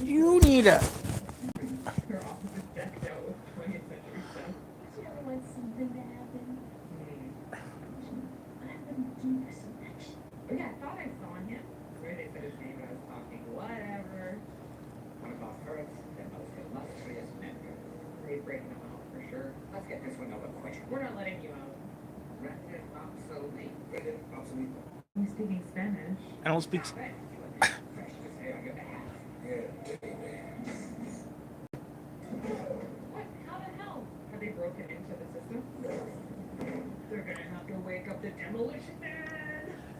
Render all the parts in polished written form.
You need a. I don't speak.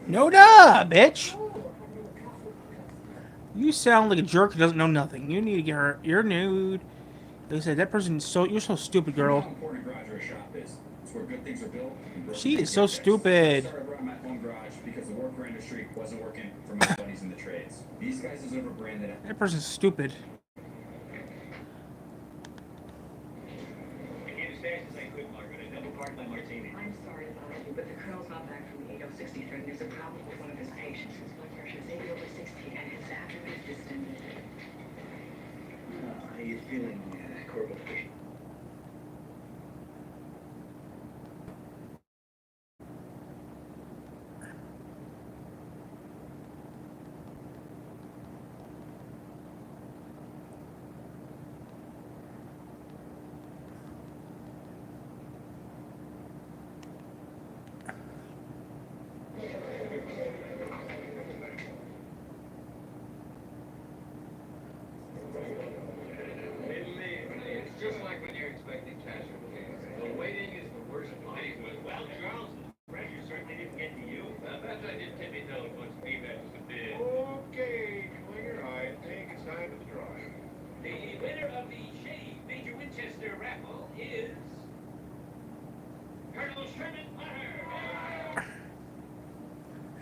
No duh, bitch. You sound like a jerk who doesn't know nothing. You need to get her. You're nude. Like I said, that person's so. You're so stupid, girl. She is so stupid. That person's stupid.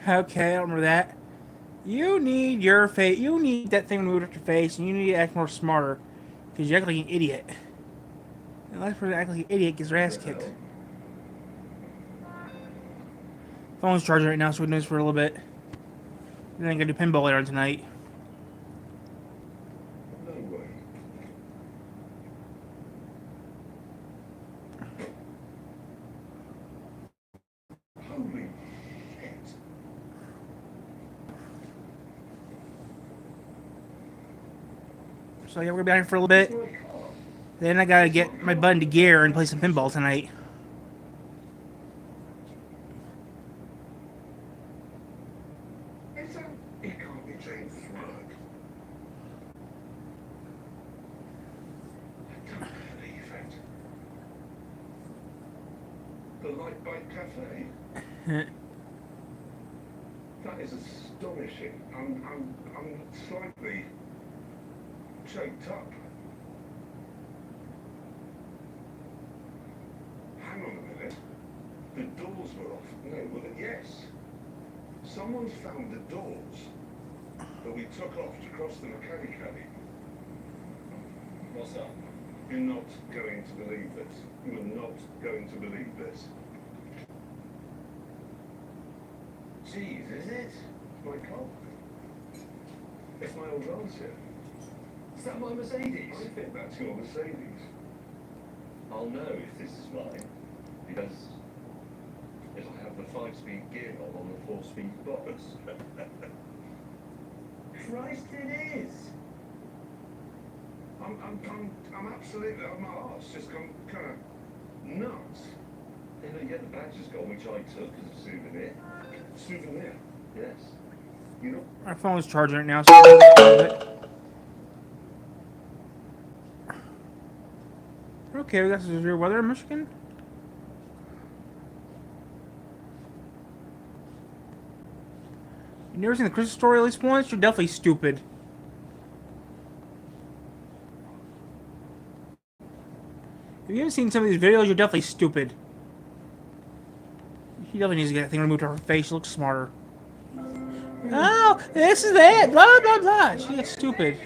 Okay, I don't remember that. You need your face. You need that thing removed off your face, and you need to act more smarter, because you act like an idiot. And the last person to act like an idiot gets their ass kicked. Phone's charging right now, so we can do this for a little bit. Then I'm gonna do pinball later on tonight. So yeah, we're gonna be out here for a little bit. Then I gotta get my butt into gear and play some pinball tonight. The Lightbite Cafe. That is astonishing. I'm slightly choked up. Hang on a minute. The doors were off. No, well, yes. Someone's found the doors that we took off to cross the mechanic alley. What's up? You're not going to believe this. You are not going to believe this. Jeez, is it? My car. It's my old relative. Is that my Mercedes? I think that's your Mercedes. I'll know if this is mine, because it'll have the 5-speed gearbox on the 4-speed box. Christ, it is! I'm absolutely, my heart's just gone kind of nuts. Yeah, the badge has gone, which I took as a souvenir. Souvenir? Yes. You know? Our phone's charging right now, so we're gonna get it. Okay, we got some severe weather in Michigan. You never seen the Christmas Story at least once? You're definitely stupid. If you haven't seen some of these videos, you're definitely stupid. He definitely needs to get that thing removed off her face. She looks smarter. Oh, this is it. Blah, blah, blah. She gets stupid.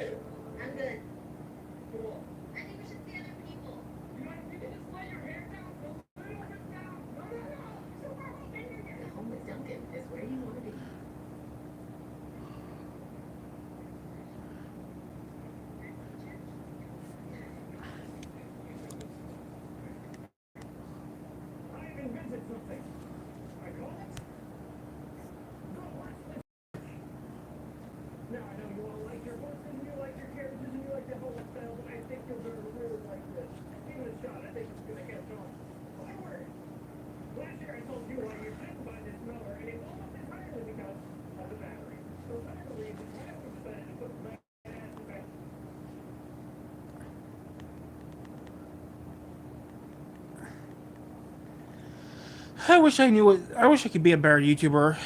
I wish I knew what. I wish I could be a better YouTuber.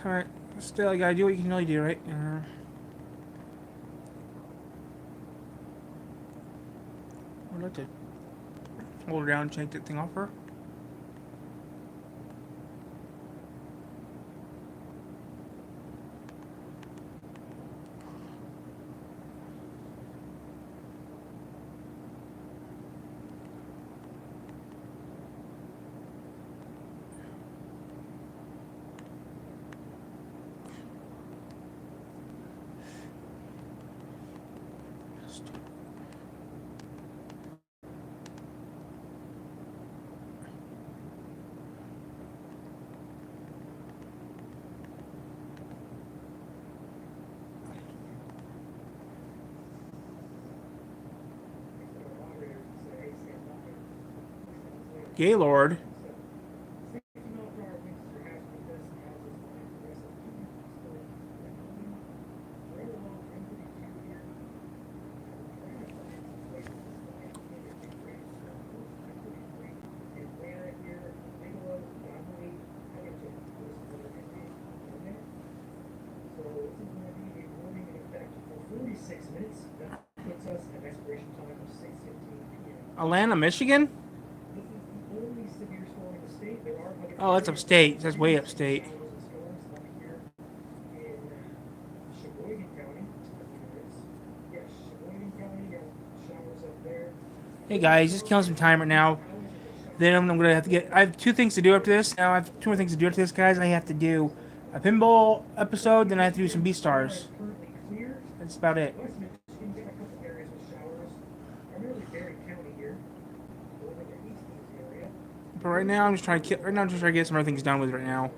Alright. Still, you gotta do what you can really do, right? I'd like to hold her down and take that thing off her. Gaylord. Atlanta, Michigan? Oh, that's upstate. That's way upstate. Hey guys, just killing some time right now. Then I'm gonna have to get. I have two things to do after this. Now I have two more things to do after this, guys. I have to do a pinball episode. Then I have to do some B stars. That's about it. But right now, I'm just trying to. Right now, I'm just trying to get some other things done with right now.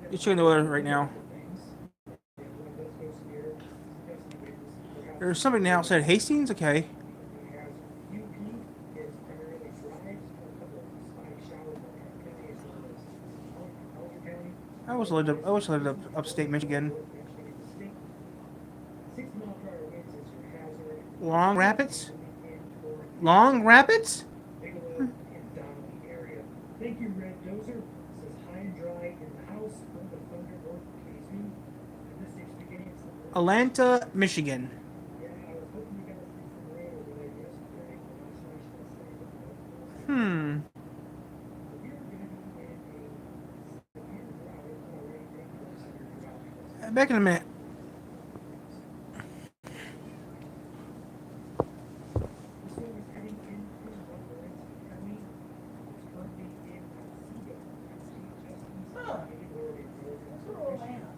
Just checking the weather right now. There's somebody now said Hastings. Okay. I wish I lived up upstate Michigan. Long Rapids. Long Rapids. Thank you, Red Dozer. Says high and dry in the house. The thunder north KZ. And this is beginning. Atlanta, Michigan. Yeah, I was hoping you guys get some rain over there yesterday. Hmm. We are going to be in a severe drought already. Severe drought. Back in a minute. This one is heading into Lorenzo County. It's currently in Otsego. Huh. That's where Atlanta.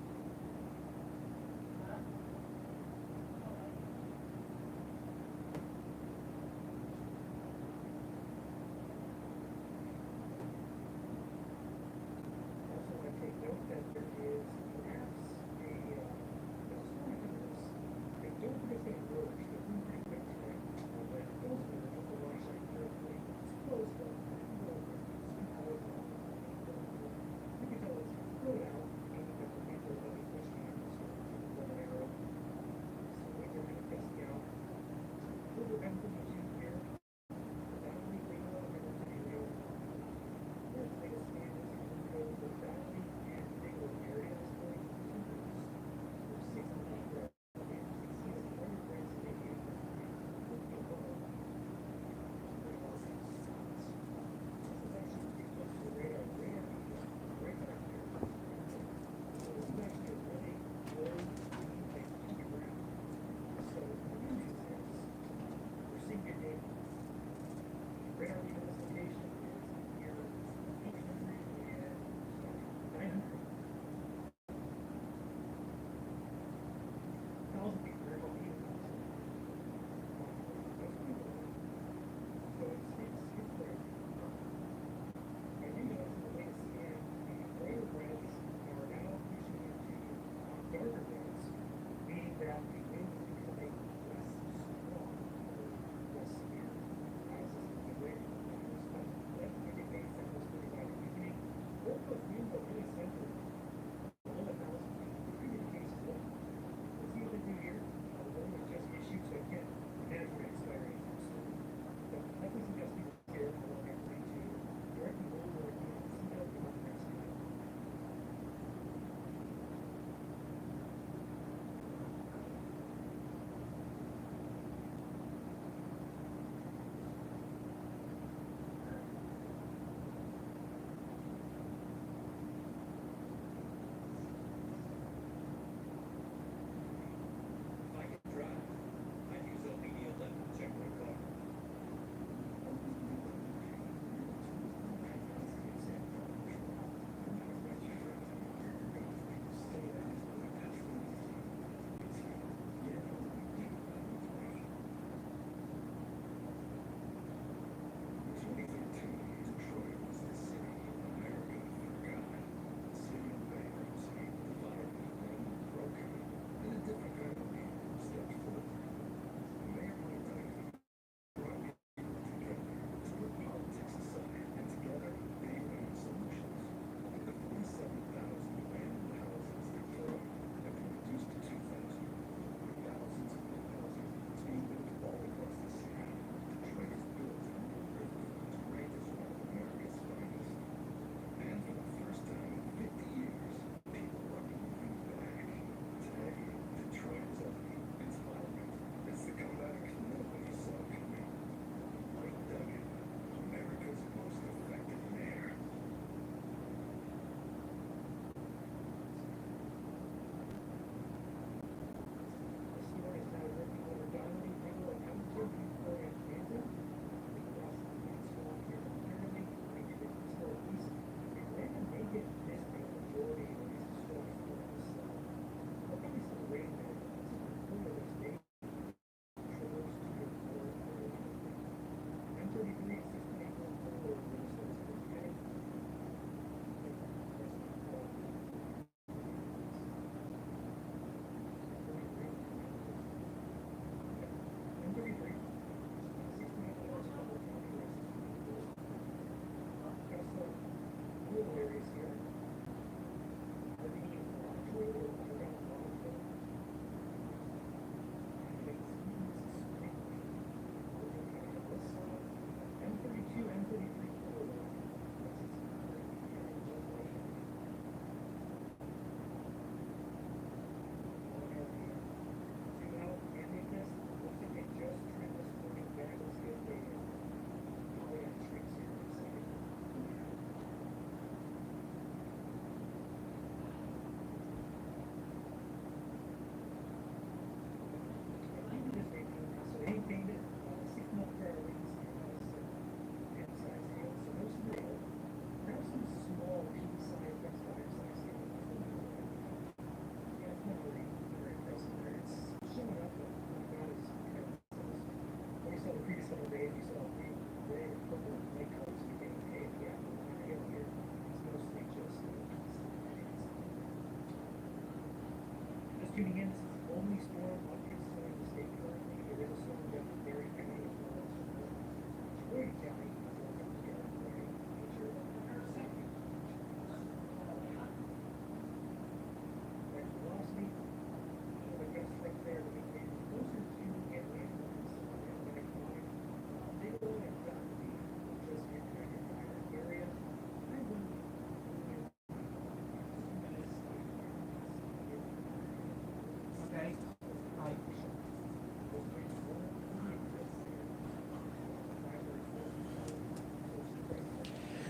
Also, I take note that there is perhaps a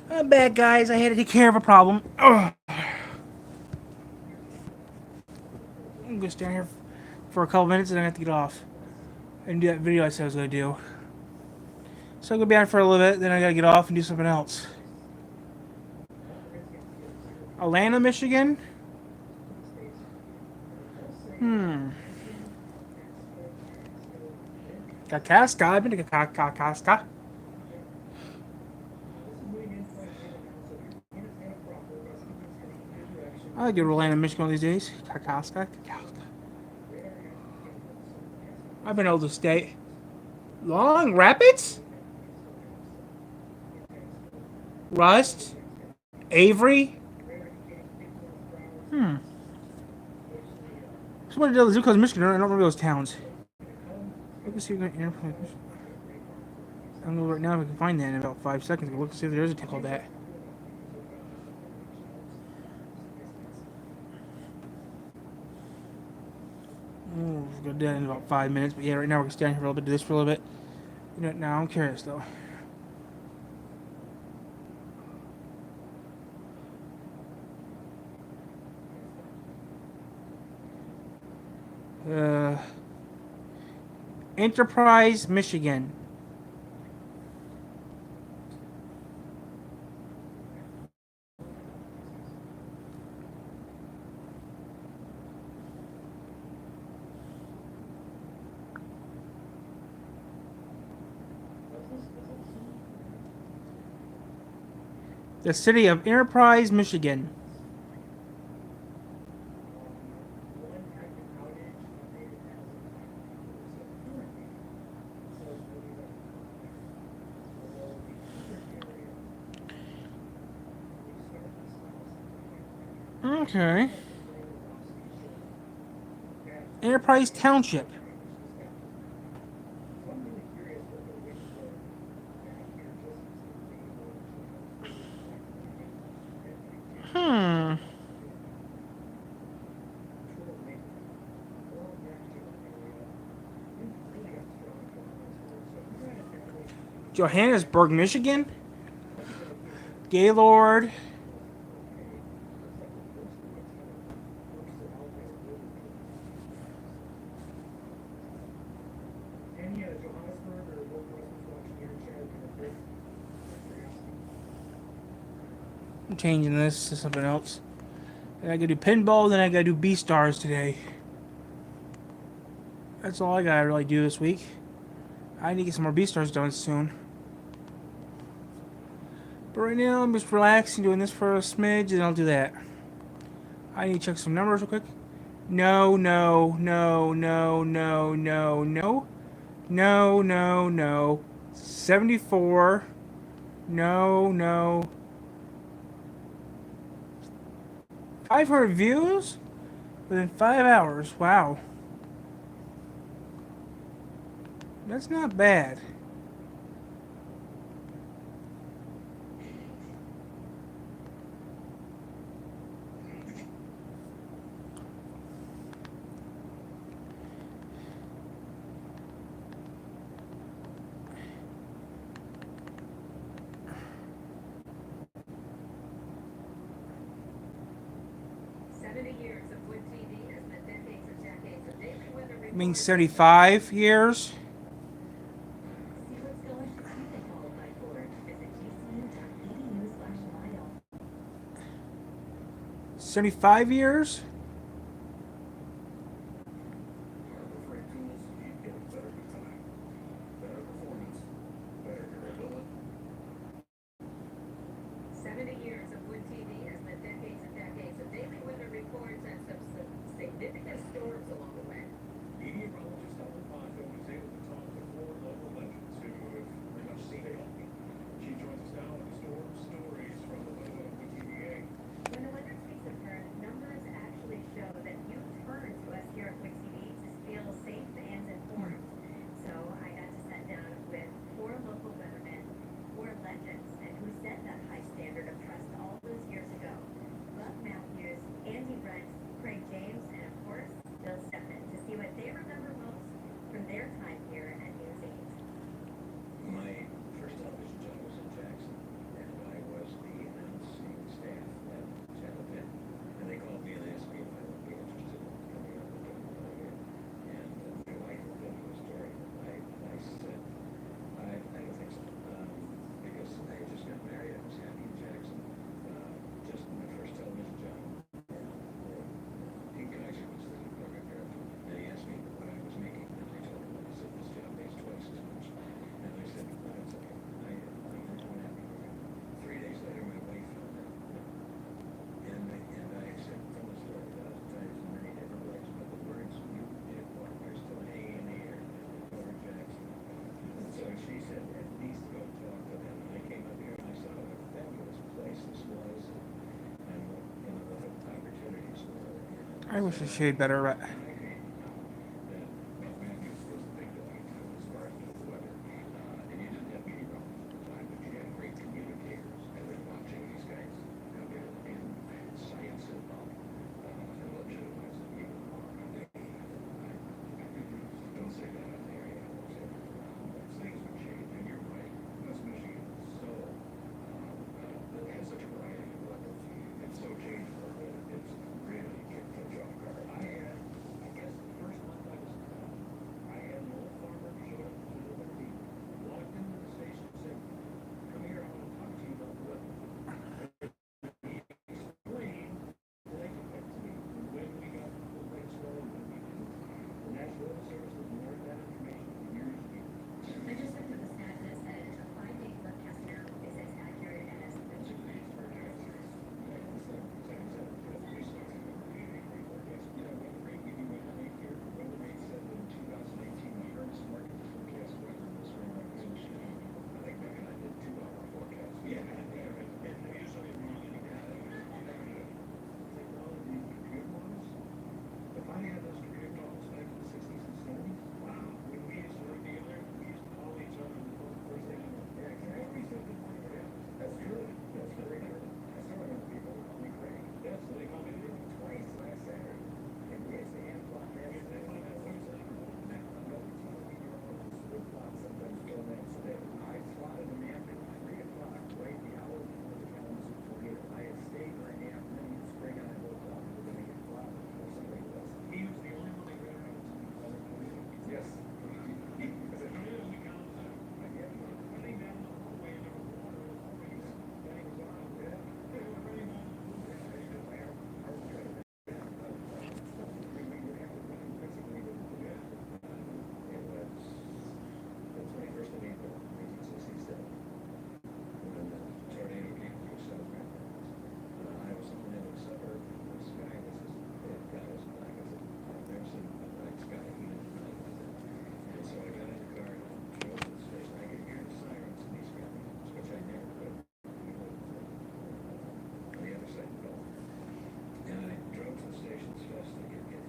I'm back, guys. I had to take care of a problem. Ugh. I'm gonna stand here for a couple minutes and then I have to get off and do that video I said I was gonna do. So I'm gonna be on for a little bit, then I gotta get off and do something else. Atlanta, Michigan? Kakaska? I've been to Kakaska. I like to go to Atlanta, Michigan these days. Kakaska. I've been able to stay. Long Rapids? Rust? Avery? Somebody did the Zucco's, Michigan. I don't remember those towns. Let's see if I can airplane. I don't know right now if I can find that in about 5 seconds. But look to see if there is a town called that. We'll go do that in about 5 minutes. But yeah, right now we're gonna stand here for a little bit, do this for a little bit. You know, now I'm curious though. Enterprise, Michigan. The city of Enterprise, Michigan. Okay. Enterprise Township. Johannesburg, Michigan. Gaylord. I'm changing this to something else. Then I gotta do pinball, then I gotta do B-Stars today. That's all I gotta really do this week. I need to get some more B-Stars done soon. But right now, I'm just relaxing, doing this for a smidge, and I'll do that. I need to check some numbers real quick. No, no, no, no, no, no, no. No, no, no. 74. No, no. 500 views within 5 hours. Wow. That's not bad. Means 75 years. 75 years? I wish I shade better, but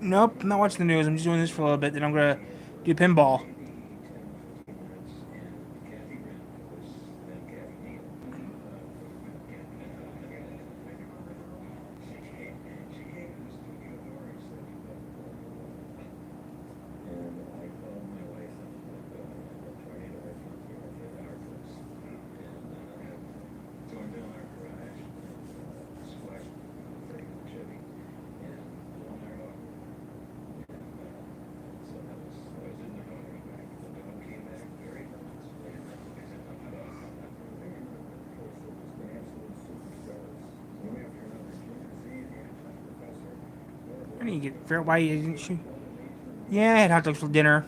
nope, I'm not watching the news. I'm just doing this for a little bit. Then I'm gonna do pinball. I need to get fair. Why didn't she? Yeah, I had hot dogs for dinner.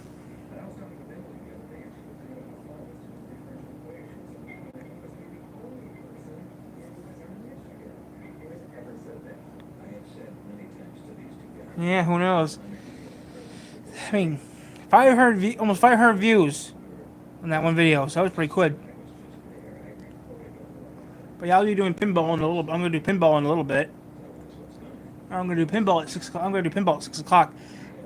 Yeah, who knows? I mean, 500 almost 500 views on that one video, so that was pretty good. But yeah, I'll be doing pinball in a little. I'm gonna do pinball in a little bit. I'm gonna do pinball at 6 o'clock. I'm gonna do pinball at 6 o'clock.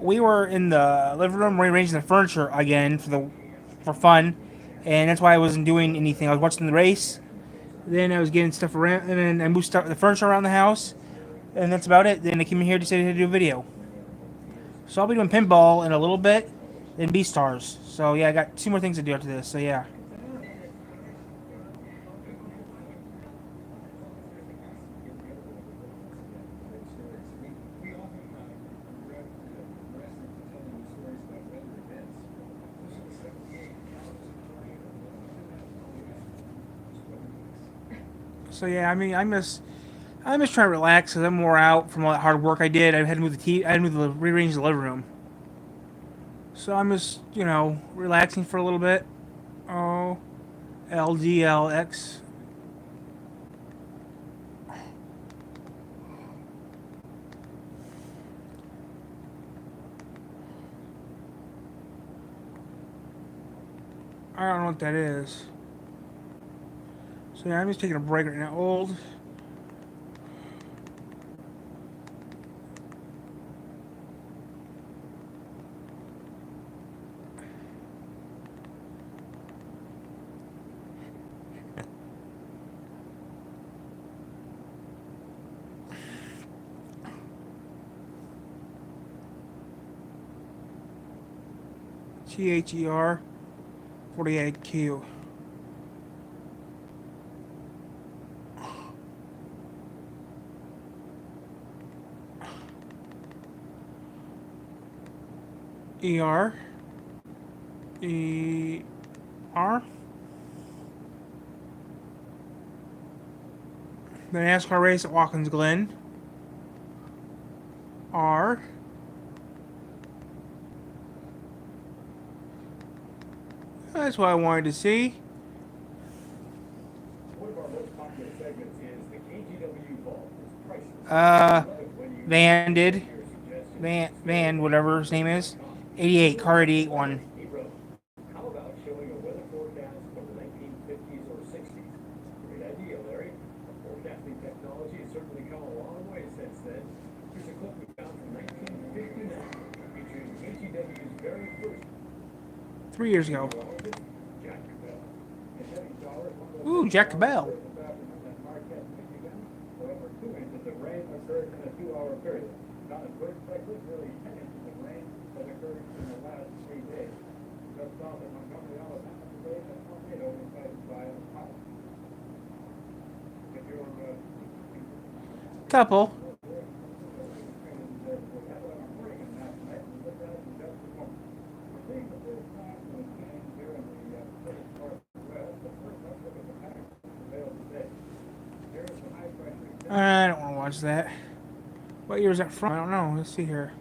We were in the living room rearranging the furniture again for fun, and that's why I wasn't doing anything. I was watching the race. Then I was getting stuff around, and then I moved the furniture around the house, and that's about it. Then I came in here decided to do a video. So I'll be doing pinball in a little bit, then Beastars. So yeah, I got 2 more things to do after this. So yeah. So yeah, I mean, I'm just trying to relax because I'm more out from all that hard work I did. I had to move the TV, I had to move rearrange the living room. So I'm just, relaxing for a little bit. Oh, LDLX. I don't know what that is. So yeah, I'm just taking a break right now. Old. THER 48Q. ER. ER. The NASCAR race at Watkins Glen. R. That's what I wanted to see. One of our most popular segments is the KGW Vault. It's priceless. Van did. Van, whatever his name is. 88, car 88 one. He wrote, how about showing a weather forecast from the 1950s or 60s? Great idea, Larry. Forecasting technology has certainly come a long way since then. Here's a clip we found from 1959, featuring KGW's very first 3 years ago. Jack Cabell. Ooh, Jack Cabell. However, 2 inches of rain occurred in a 2-hour period. Not as expected, nearly 10 inches of rain that occurred in the last 3 days. Just south of Montgomery, Alabama, today, a tornado was headed by a house. If you're Couple. I don't want to watch that. What year is that from? I don't know. Let's see here.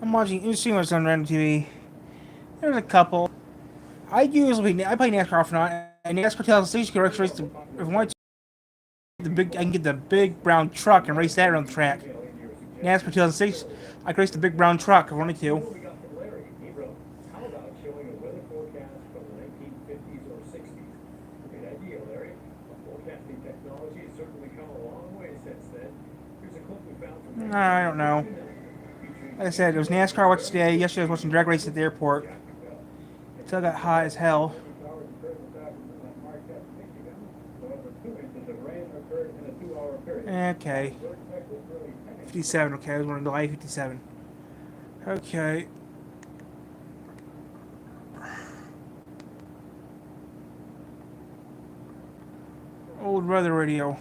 I'm watching. You see what's on random TV. There's a couple. I play NASCAR off and on. And NASCAR tells us you can race the if I want to, I can get the big brown truck and race that around the track. NASCAR 2006, I can race the big brown truck if I wanted to. we got from Larry. He wrote, how about showing a weather forecast from the 1950s or 60s? Great idea, Larry. Forecasting technology has certainly come a long way since then. Here's a clip we found from I don't know. Like I said, it was NASCAR watch today. Yesterday I was watching drag race at the airport. Still got hot as hell. Okay. 57, okay, I was wanting to delay 57. Okay. Old weather radio.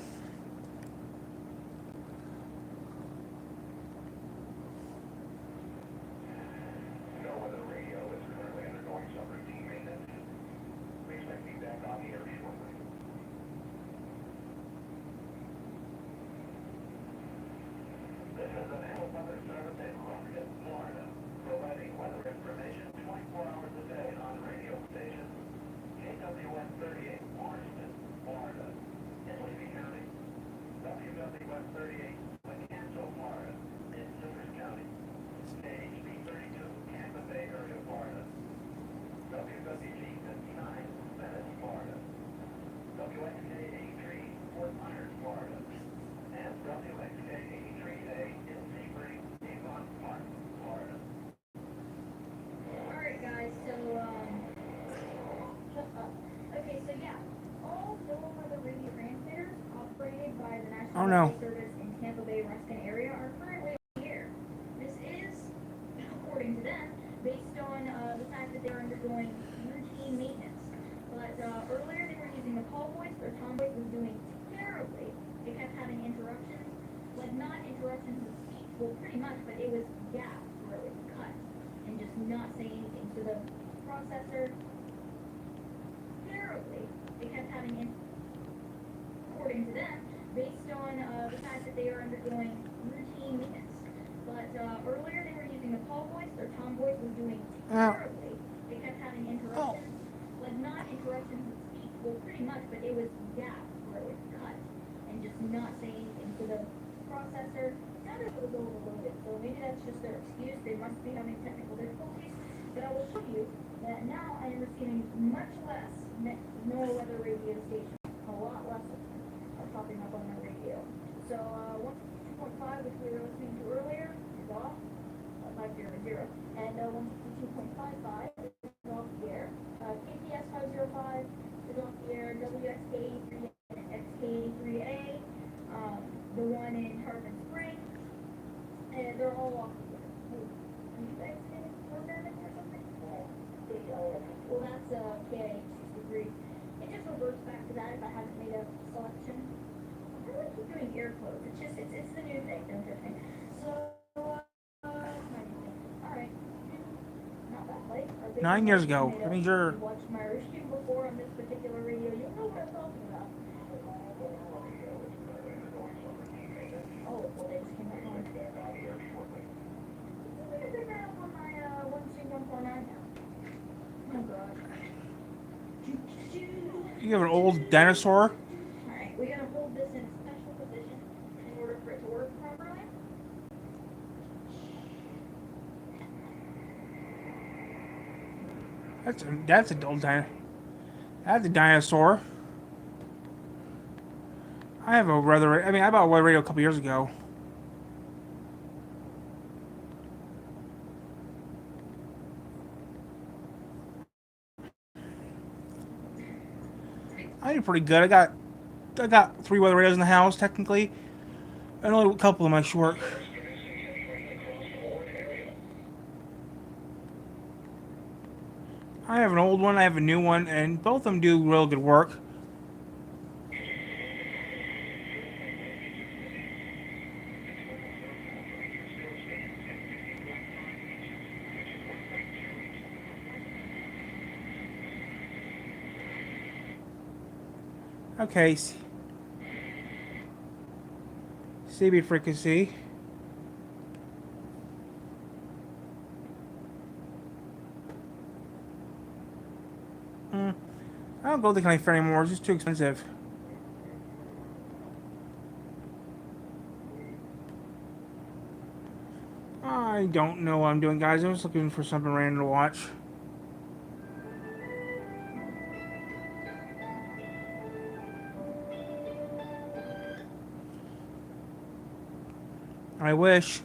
Alright guys, so okay, so yeah, all Philip Weather radio transmitters operated by the National Weather Service in Tampa Bay, Ruskin area are currently on the air. This is, according to them, based on the fact that they're undergoing routine maintenance. But earlier they were using the call voice, their tom voice was doing terribly. They kept having interruptions, like not interruptions of speech, well pretty much, but it was gaps where it was cut and just not saying anything. So the processor, terribly, they kept having, according to them, based on the fact that they are undergoing routine maintenance. But earlier they were using the call voice, their tom voice was doing terribly. They kept having interruptions, like not interruptions of speech, well pretty much, but it was gaps where it was cut and just not saying anything. So the processor sounded a little overloaded, so maybe that's just their excuse. They must be having technical difficulties. But I will show you that now I am receiving much less NOAA weather radio stations. A lot less are popping up on my radio. So 162.5, which we were listening to earlier, is off. 500. And 162.55 is off the air. KPS 505 is off the air. WXK83 and XK83A. The one in Tarpon Springs. Well, that's KIH 63. It just reverts back to that if I haven't made a selection. I really keep doing air quotes. It's the new thing. Don't judge me. So, all right. Not bad. Like, our big 9 years ago. made I a- mean, you're. you watched my review before on this particular radio. You know what I'm talking about. Oh, well, they just came back on. I think they're back on my 12149 now. Oh god. You have an old dinosaur? Alright, we gotta hold this in a special position in order for it to work properly. That's an old dinosaur. That's a dinosaur. I have a weather. I mean, I bought a weather radio a couple years ago. I did pretty good. I got 3 weather radios in the house technically, and only a couple of them actually work. I have an old one. I have a new one, and both of them do real good work. Okay. CB frequency. I don't go to Connect Fair anymore. It's just too expensive. I don't know what I'm doing, guys. I'm just looking for something random to watch. I wish.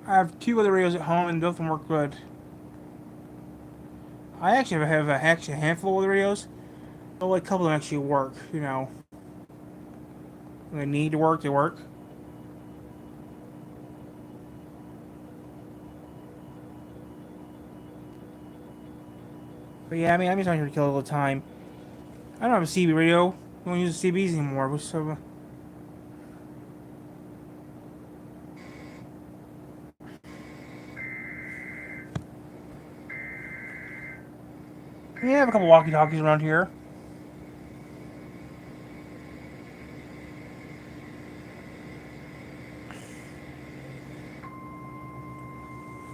I have 2 other radios at home, and both of them work good. I actually have a handful of other radios. Only a couple of them actually work, you know. When they need to work, they work. But yeah, I mean, I'm just not here to kill all the time. I don't have a CB radio. We don't use the CBs anymore. So, yeah, I have a couple walkie-talkies around here.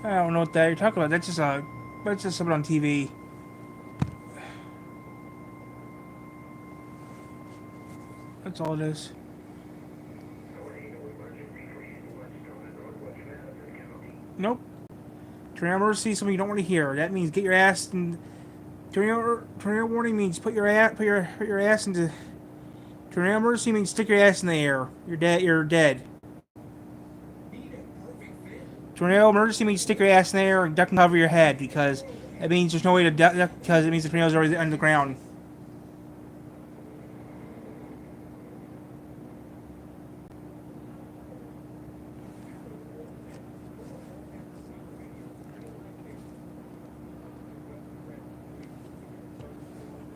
I don't know what that you're talking about. That's just something on TV. That's all it is. Nope. Tornado emergency, something you don't want to hear. That means get your ass in. Tornado warning means put your ass into. Tornado emergency means stick your ass in the air. You're dead. You're dead. Tornado emergency means stick your ass in the air and duck and cover your head because it means there's no way to duck because it means the tornado's already under the ground.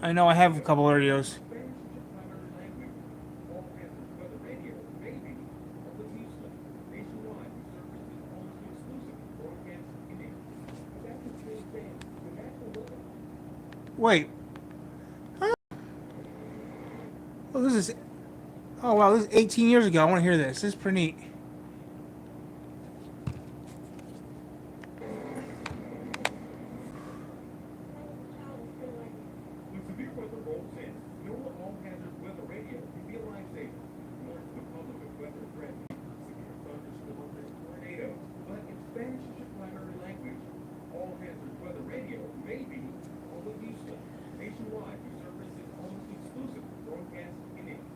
I know I have a couple of radios. Wait. Huh? Oh, this is. Oh wow, this is 18 years ago. I want to hear this. This is pretty neat. When severe weather rolls in, know what all-hazard weather radio can be a lifesaver. Warns the public of weather threats, severe thunderstorms and tornadoes. But in Spanish is your primary language, all-hazard weather radio may be almost useless. Nationwide, your service is almost exclusive to broadcast in English.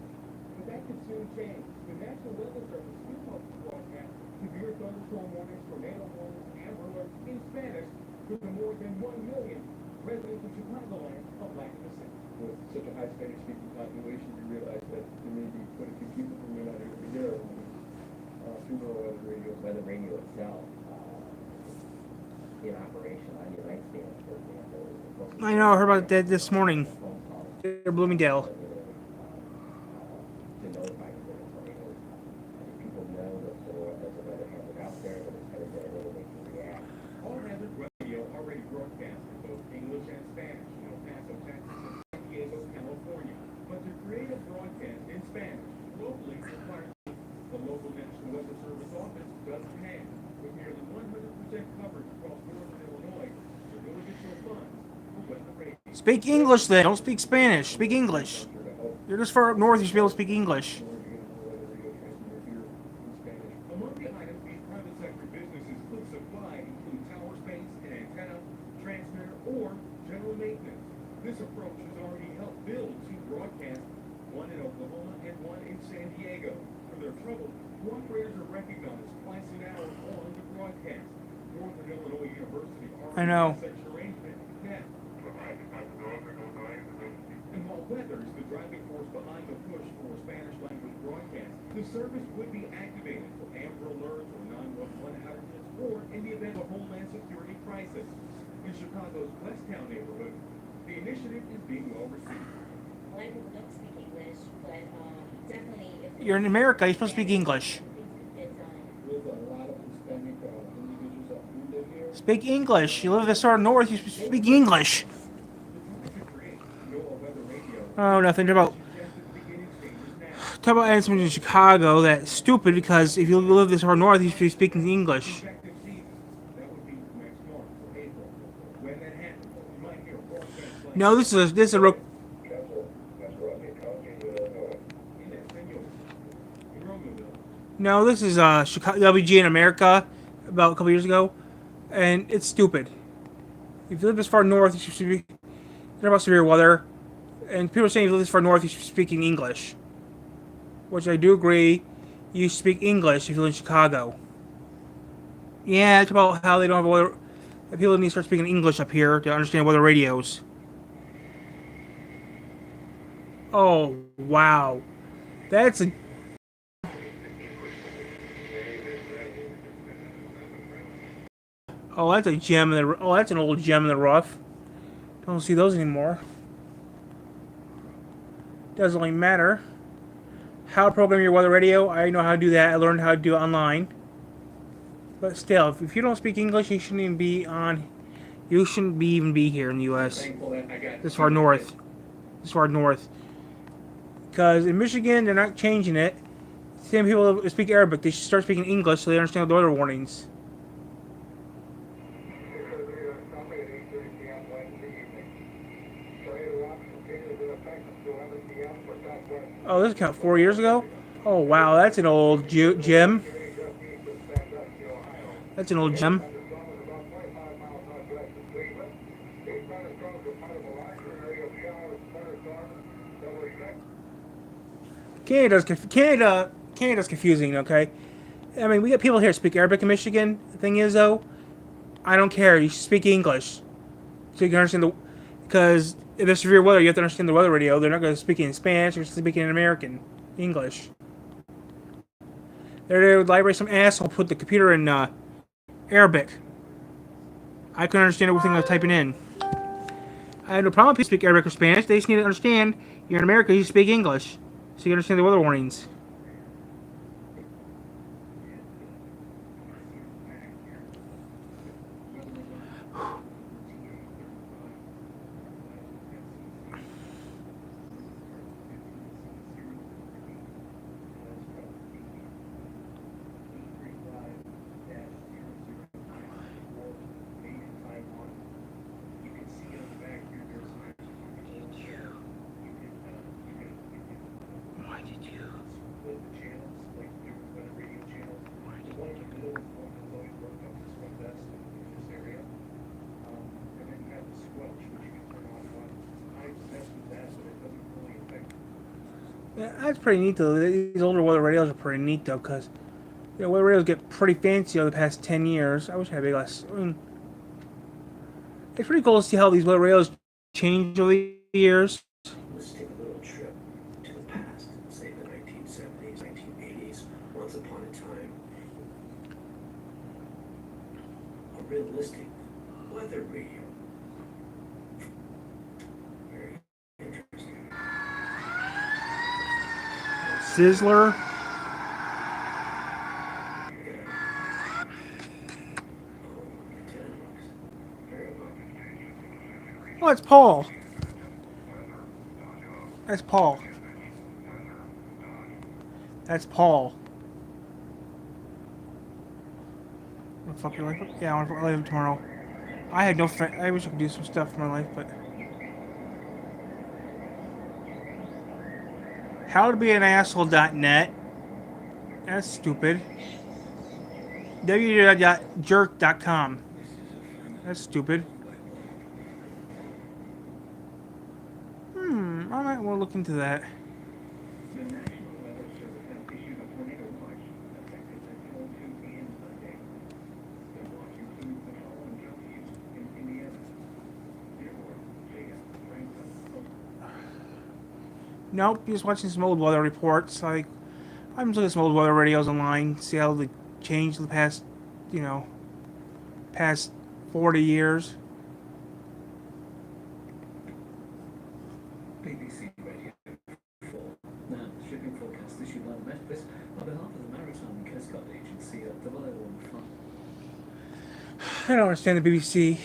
But that could soon change. The National Weather Service will publish broadcast severe thunderstorm warnings, tornado warnings, and alerts in Spanish to the more than 1 million residents of Chicagoland of Latin descent. With such a high Spanish-speaking population, you realize that there may be quite a few people who may not able to hear our language. consumer weather radio itself, in operation on your nightstand, for example. I know. I heard about that this morning. Near Bloomingdale. To notify people of tornadoes. People know that there's a weather hazard out there, but it's better than they can react. All Hazard Radio already broadcasts in both English and Spanish in El Paso, Texas, and San Diego, California. But to create a broadcast in Spanish locally requires the local National Weather Service office doesn't have. With nearly 100% coverage across northern Illinois, you're going to get your funds for weather radio. Speak English then. Don't speak Spanish. Speak English. You're just far up north. You should be able to speak English. Among the items these private sector businesses could supply include tower space, an antenna, transmitter, or general maintenance. This approach has already helped build two broadcasts, one in Oklahoma and one in San Diego. For their trouble, operators are recognized twice an hour on the broadcast. Northern Illinois University I know. has such arrangement now. And while weather is the driving force behind the push for Spanish language broadcast, the service would be activated for Amber Alerts or 911 outages or in the event of Homeland Security crisis. In Chicago's Westtown neighborhood, the initiative is being well received. A lot of people don't speak English, but definitely if You're in America. You're supposed to speak English. it's With a lot of Hispanic individuals that do live here, Speak English. You live this far north. You speak English. Oh, nothing. Talk about adding something in Chicago that's stupid because if you live this far north, you should be speaking English. No, this is a real. No, this is Chicago WG in America about a couple years ago, and it's stupid. If you live this far north, you should be. Talking about severe weather, and people are saying if you live this far north, you should be speaking English. Which I do agree. You speak English if you live in Chicago. Yeah, it's about how they don't have weather. People need to start speaking English up here to understand weather radios. Oh wow, that's a. Oh, that's a gem in the. Oh, that's an old gem in the rough. Don't see those anymore. Doesn't really matter. How to program your weather radio, I know how to do that. I learned how to do it online. But still, if you don't speak English, you shouldn't even be on. You shouldn't be even be here in the U.S. This far north. This far north. Because in Michigan, they're not changing it. Same people that speak Arabic, they should start speaking English so they understand the weather warnings. Oh, this is kind of 4 years ago? Oh, wow, that's an old gem. That's an old gem. Canada's confusing, okay? I mean, we got people here that speak Arabic in Michigan. The thing is, though, I don't care. You speak English. So you can understand the... Because if there's severe weather, you have to understand the weather radio. They're not going to speak in Spanish. They're speaking in American English. They're the library. Some asshole put the computer in Arabic. I couldn't understand everything I was typing in. I had no problem if you speak Arabic or Spanish. They just need to understand you're in America. You speak English, so you understand the weather warnings. Yeah, that's pretty neat though. These older weather radios are pretty neat though, because weather radios get pretty fancy over the past 10 years. I wish I had a big less. I mean, it's pretty cool to see how these weather radios change over the years. Let's take a little trip to the past, say the 1970s, 1980s. Once upon a time, realistic weather radio. Very interesting. Sizzler. Oh, it's Paul. That's Paul. That's Paul. Wanna fuck your life up? Yeah, I want to live tomorrow. I had no friend. I wish I could do some stuff for my life, but howtobeanasshole.net. That's stupid. www.jerk.com. That's stupid. I might want to look into that. The National Weather Service has issued a tornado watch effective until 2 p.m. Sunday. The watch includes the following counties in Indiana: Dearborn, Jaya, Franklin. Nope, just watching some old weather reports. I'm just looking at some old weather radios online, see how they changed the past, past 40 years. BBC Radio Full. Now, shipping forecast issued by the Met Office on behalf of the Maritime and Coast Guard Agency at 0015. I don't understand the BBC.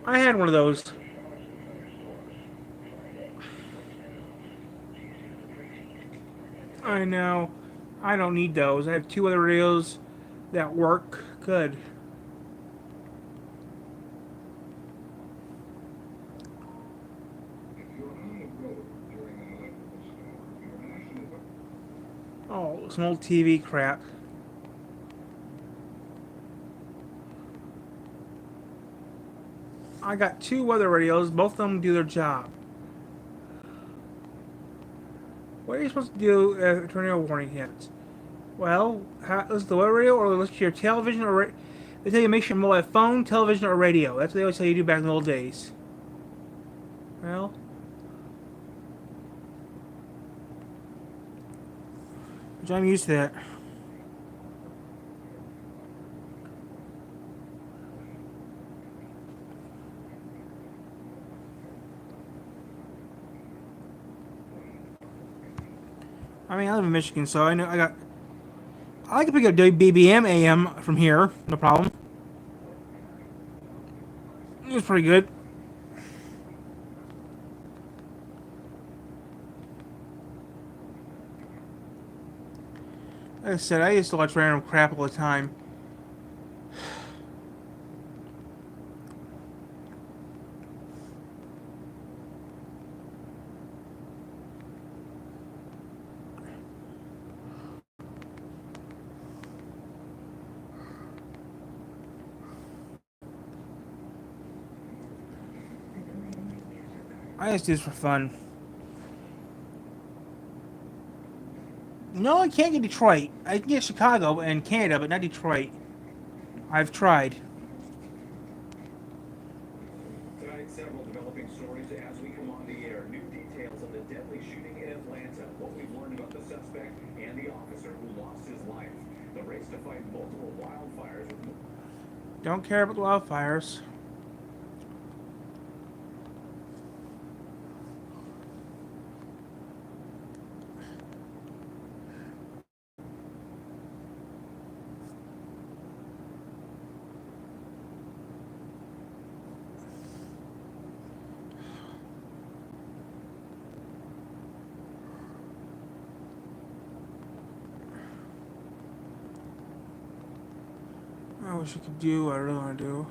I had one of those. I know. I don't need those. I have two other radios that work good. If you're on the road during an electrical storm, your national Oh, some old TV crap. I got two weather radios. Both of them do their job. What are you supposed to do if a tornado warning hits? Well, listen to the weather radio or listen to your television or they tell you make sure you mobile phone, television, or radio. That's what they always tell you to do back in the old days. Well, which I'm used to that. I mean, I live in Michigan, so I know I can pick up WBBM AM from here, no problem. It's pretty good. Like I said, I used to watch random crap all the time. I just do this for fun. No, I can't get Detroit. I can get Chicago and Canada, but not Detroit. I've tried. Tonight, several developing stories as we come on the air. New details of the deadly shooting in Atlanta. What we've learned about the suspect and the officer who lost his life. The race to fight multiple wildfires. Don't care about the wildfires. I wish I could do what I really want to do.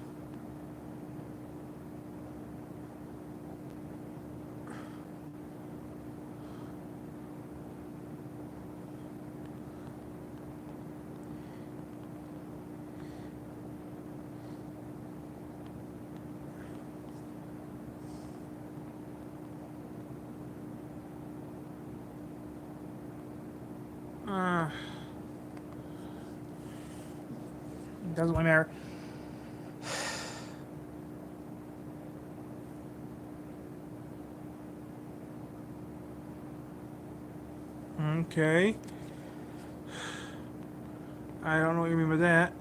Doesn't really matter. Okay. I don't know what you mean by that.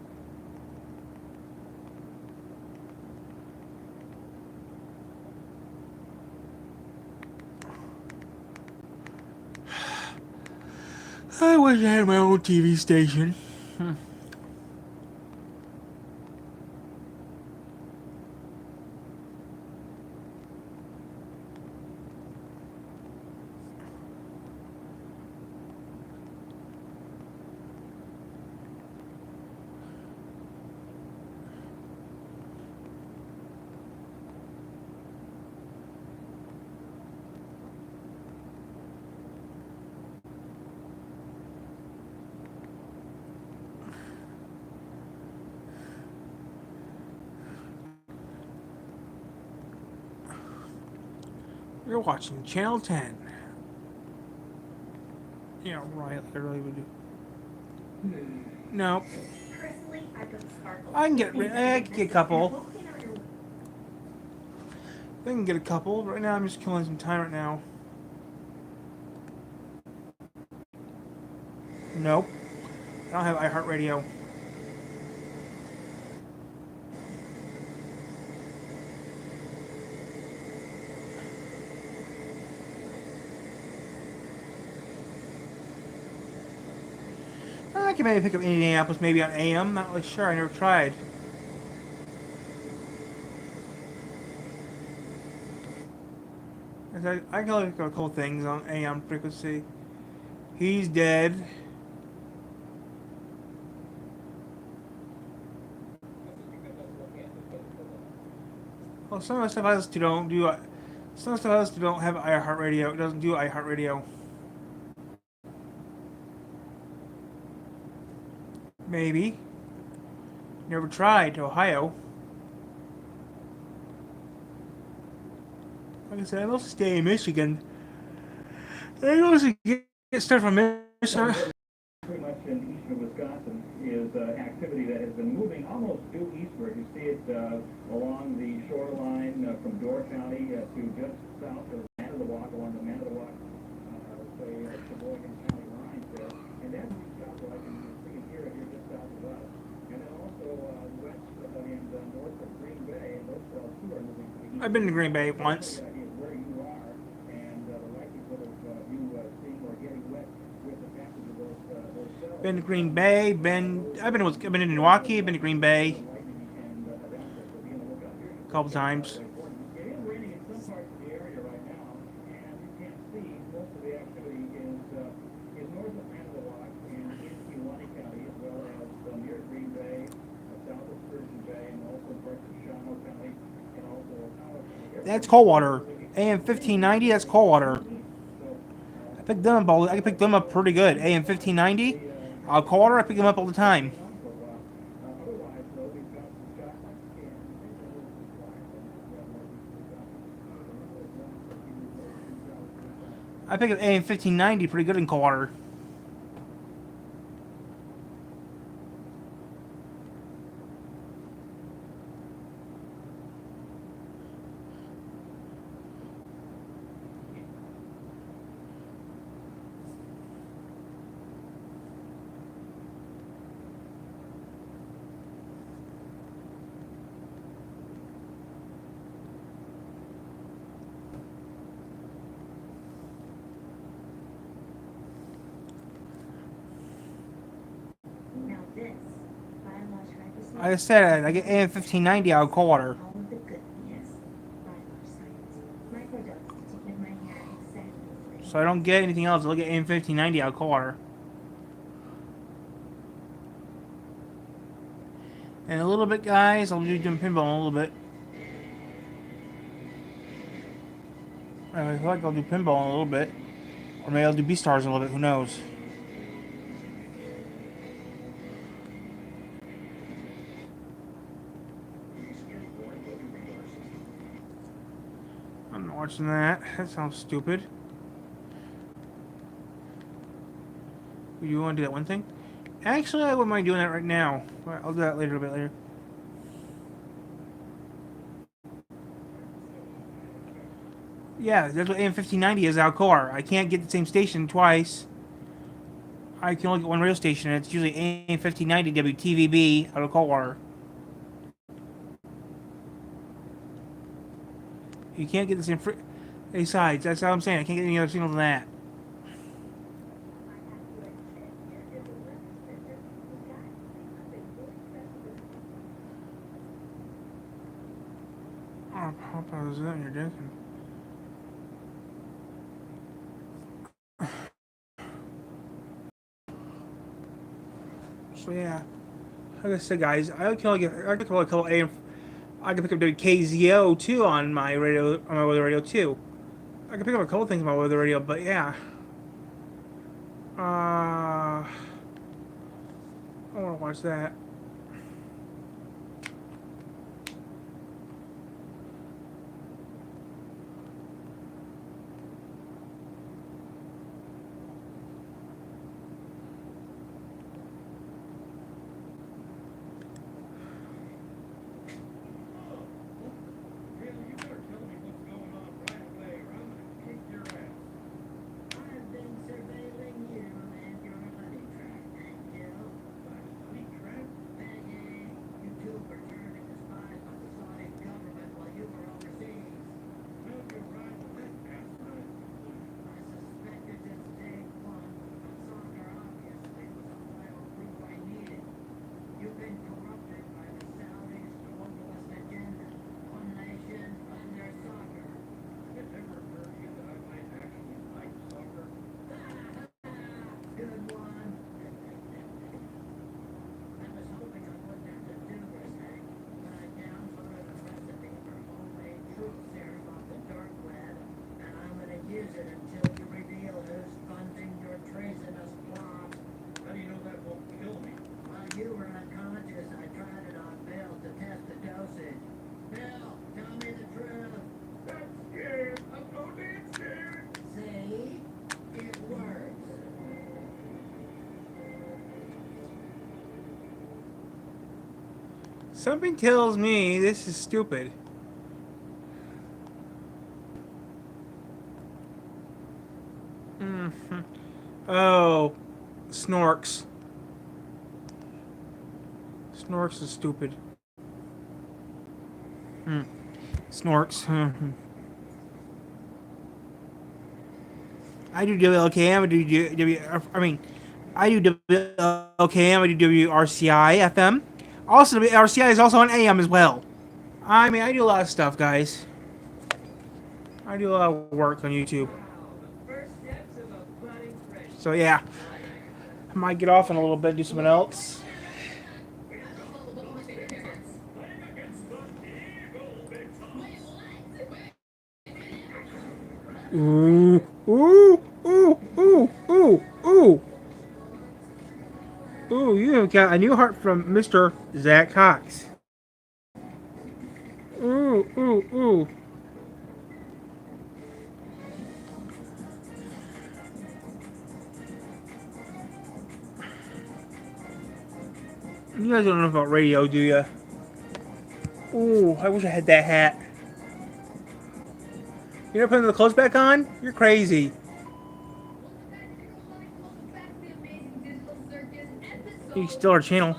I wish I had my own TV station. You're watching Channel 10. Yeah, right. I really would do. No, Personally, I put sparkles. I can get. I can get a couple. We'll clean out your I can get a couple. Right now, I'm just killing some time right now. Nope. I don't have iHeartRadio. I can maybe pick up Indianapolis, maybe on AM. Not really sure. I never tried. I can look at a couple things on AM frequency. He's dead. Well, some of the stuff I listen to don't do. Some of the stuff I listen to don't have iHeartRadio. It doesn't do iHeartRadio. Maybe. Never tried. Ohio. Like I said, I mostly stay in Michigan. I mostly get stuff from Michigan. Pretty much in eastern Wisconsin is activity that has been moving almost due eastward. You see it along the shoreline from Door County to just south of Manitowoc, along the Manitowoc, say, Sheboygan County lines there. And that's south, like you see it here just south of us. And then also west and north of Green Bay, and those two are moving to the east. I've been to Green Bay once. Is where you are and the likelihood of you seeing or getting wet with the passage of those cells. Been to Green Bay. I've been in Milwaukee. Been to Green Bay a couple times. It is raining in some parts of the area right now, and you can't see most of the activity is north of Manitowoc and in Kewaunee County, as well as near Green Bay, south of Sturgeon Bay, and also parts of Shawano County, and also Ottawa County. That's Coldwater. AM 1590. That's Coldwater. I picked them up. I picked them up pretty good. AM 1590. Coldwater. I pick them up all the time. I pick up AM 1590 pretty good in Coldwater. Now this, Biologic Microscience. Like I said, I get AM 1590 out of Coldwater. All of the good, yes. Biologic Science. Microdose to give my hair exactly. So I don't get anything else. I look at AM 1590 out of Coldwater. And a little bit, guys, I'll do doing pinball in a little bit. I feel like I'll do pinball in a little bit. Or maybe I'll do B-Stars in a little bit, who knows. I'm not watching that. That sounds stupid. You want to do that one thing? Actually, I wouldn't mind doing that right now. I'll do that later, a bit later. Yeah, that's what AM 1590 is, Alcor. I can't get the same station twice. I can only get one radio station, and it's usually AM 1590 WTVB out of Coldwater. You can't get the same besides, that's all I'm saying. I can't get any other signal than that. Oh, Papa, is that you're drinking? So yeah, like I said, guys, I can only a couple AM. I can pick up WKZO too on my radio, on my weather radio too. I can pick up a couple things on my weather radio, but yeah. I want to watch that. You better tell me what's going on right away, or I'm gonna kick your ass. I've been surveilling you and your honey trap, Jill. My honey trap? Peggy, you two were turning the spies of the Saudi government while you were overseas. How'd you ride with that asinine conclusion? I suspected since day one, but Soccer obviously was the final proof I needed. You've been corrupted by the Saudis' globalist agenda. One nation under Soccer. It never occurred to you that I might actually like soccer? Good one. I was hoping I wouldn't have to do this thing, but I downloaded a recipe for homemade truth serum off the dark web, and I'm gonna use it until you reveal who's funding your treasonous plot. How do you know that won't kill me? While you were unconscious, I tried it on Bill to test the dosage. Bill, tell me the truth. I'm scared. I'm so damn scared. See? It works. Something tells me this is stupid. Oh, Snorks. Snorks is stupid. Snorks. I do WLKM. I do WLKM. I do WRCI FM. Also, WRCI is also on AM as well. I mean, I do a lot of stuff, guys. I do a lot of work on YouTube. So yeah, I might get off in a little bit, do something else. Ooh, ooh, ooh, ooh, ooh, ooh. Ooh, you have got a new heart from Mr. Zach Cox. Ooh, ooh, ooh. You guys don't know about radio, do ya? Ooh, I wish I had that hat. You never putting the clothes back on? You're crazy. You still our channel.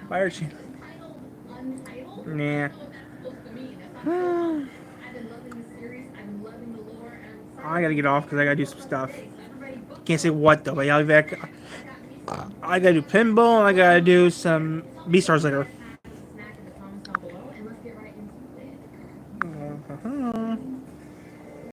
Buy our channel. Nah. I gotta get off because I gotta do some stuff. Can't say what though, but I'll be back. I gotta do pinball and I gotta do some B-Stars later. Snack in the comments down below, and let's get right into it.